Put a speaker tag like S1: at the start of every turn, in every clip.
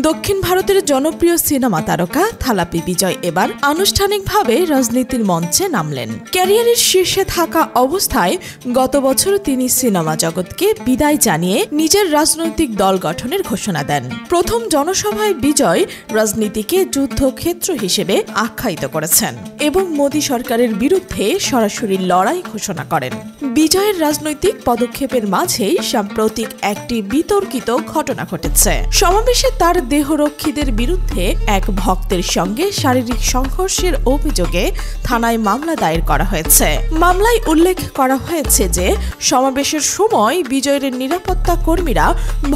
S1: দক্ষিণ ভারতের জনপ্রিয় সিনেমা তারকা থালাপি বিজয় এবার আনুষ্ঠানিকভাবে রাজনীতির মঞ্চে নামলেন। ক্যারিয়ারের শীর্ষে থাকা অবস্থায় গত বছর তিনি সিনেমা জগৎকে বিদায় জানিয়ে নিজের রাজনৈতিক দল গঠনের ঘোষণা দেন। প্রথম জনসভায় বিজয় রাজনীতিকে যুদ্ধক্ষেত্র হিসেবে আখ্যায়িত করেছেন এবং মোদী সরকারের বিরুদ্ধে সরাসরি লড়াই ঘোষণা করেন। বিজয়ের রাজনৈতিক পদক্ষেপের মাঝেই সাম্প্রতিক একটি বিতর্কিত ঘটনা ঘটেছে। সমাবেশে তার দেহরক্ষীদের বিরুদ্ধে এক ভক্তের সঙ্গে শারীরিক সংঘর্ষের অভিযোগে থানায় মামলা দায়ের করা হয়েছে। মামলায় উল্লেখ করা হয়েছে যে সমাবেশের সময় বিজয়ের নিরাপত্তা কর্মীরা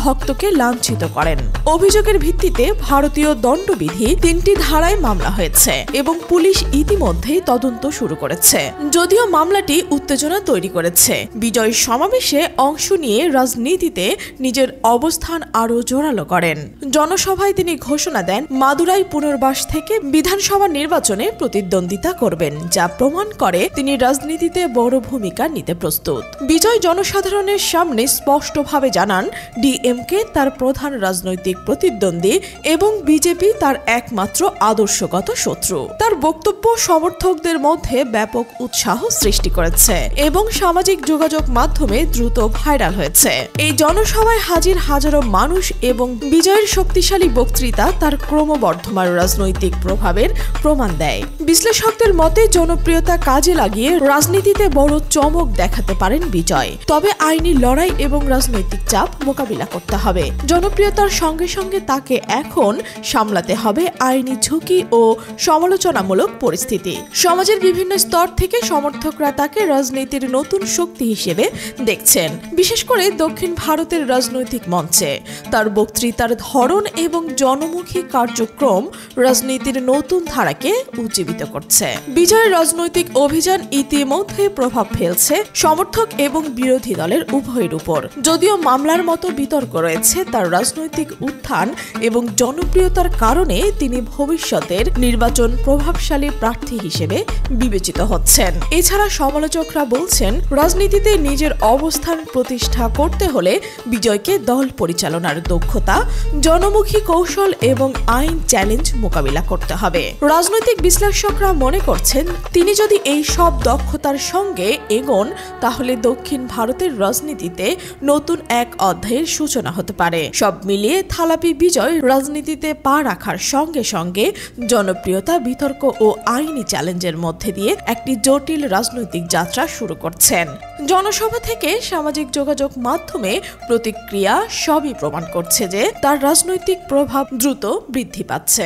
S1: ভক্তকে লাঞ্ছিত করেন। অভিযোগের ভিত্তিতে ভারতীয় দণ্ডবিধি ৩টি ধারায় মামলা হয়েছে এবং পুলিশ ইতিমধ্যেই তদন্ত শুরু করেছে। যদিও মামলাটি উত্তেজনা তৈরি করেছে, বিজয় সমাবেশে অংশ নিয়ে রাজনীতিতে নিজের অবস্থান আরও জোরালো করেন। জনসভায় তিনি ঘোষণা দেন মাদুরাই পুনর্বাস থেকে বিধানসভা নির্বাচনে প্রতিদ্বন্দ্বিতা করবেন, যা প্রমাণ করে তিনি রাজনীতিতে বড় ভূমিকা নিতে প্রস্তুত। বিজয় জনসাধারণের সামনে স্পষ্টভাবে জানান ডিএমকে তার প্রধান রাজনৈতিক প্রতিদ্বন্দ্বী এবং বিজেপি তার একমাত্র আদর্শগত শত্রু। তার বক্তব্য সমর্থকদের মধ্যে ব্যাপক উৎসাহ সৃষ্টি করেছে এবং সামাজিক যোগাযোগ মাধ্যমে দ্রুত ভাইরাল হয়েছে। এই জনসভায় হাজির হাজারো মানুষ এবং বিজয়ের শক্তিশালী বক্তৃতা তার ক্রমবর্ধমান রাজনৈতিক প্রভাবের প্রমাণ দেয়। বিশ্লেষকদের মতে জনপ্রিয়তা কাজে লাগিয়ে রাজনীতিতে বড় চমক দেখাতে পারেন বিজয়, তবে আইনি লড়াই এবং রাজনৈতিক চাপ মোকাবিলা করতে হবে। জনপ্রিয়তার সঙ্গে সঙ্গে তাকে এখন সামলাতে হবে আইনি ঝুঁকি ও সমালোচনামূলক পরিস্থিতি। সমাজের বিভিন্ন স্তর থেকে সমর্থকরা তাকে রাজনীতির নতুন শক্তি হিসেবে দেখছেন, বিশেষ করে দক্ষিণ ভারতের রাজনৈতিক মঞ্চে। তার বক্তৃতার ধরন এবং জনমুখী কার্যক্রম রাজনীতির নতুন ধারাকে উজ্জীবিত করছে। বিজয়ের রাজনৈতিক অভিযান ইতিমধ্যে প্রভাব ফেলছে সমর্থক এবং বিরোধী দলের উভয়ের উপর। যদিও মামলার মতো বিতর্ক রয়েছে, তার রাজনৈতিক উত্থান এবং জনপ্রিয়তার কারণে তিনি ভবিষ্যতের নির্বাচন প্রভাবশালী প্রার্থী হিসেবে বিবেচিত হচ্ছেন। এছাড়া সমালোচকরা বলছেন রাজনীতিতে নিজের অবস্থান প্রতিষ্ঠা করতে হলে বিজয়কে দল পরিচালনার দক্ষতা, জনমুখী কৌশল এবং আইন চ্যালেঞ্জ মোকাবিলা করতে হবে। রাজনৈতিক বিশ্লেষকরা মনে করছেন তিনি যদি এই সব দক্ষতার সঙ্গে এগোন তাহলে দক্ষিণ ভারতের রাজনীতিতে নতুন এক অধ্যায়ের সূচনা হতে পারে। সব মিলিয়ে থালাপি বিজয় রাজনীতিতে পা রাখার সঙ্গে সঙ্গে জনপ্রিয়তা, বিতর্ক ও আইনি চ্যালেঞ্জের মধ্যে দিয়ে একটি জটিল রাজনৈতিক যাত্রা শুরু করছেন। জনসভা থেকে সামাজিক যোগাযোগ মাধ্যমে প্রতিক্রিয়া সবই প্রমাণ করছে যে তার রাজনৈতিক প্রভাব দ্রুত বৃদ্ধি পাচ্ছে।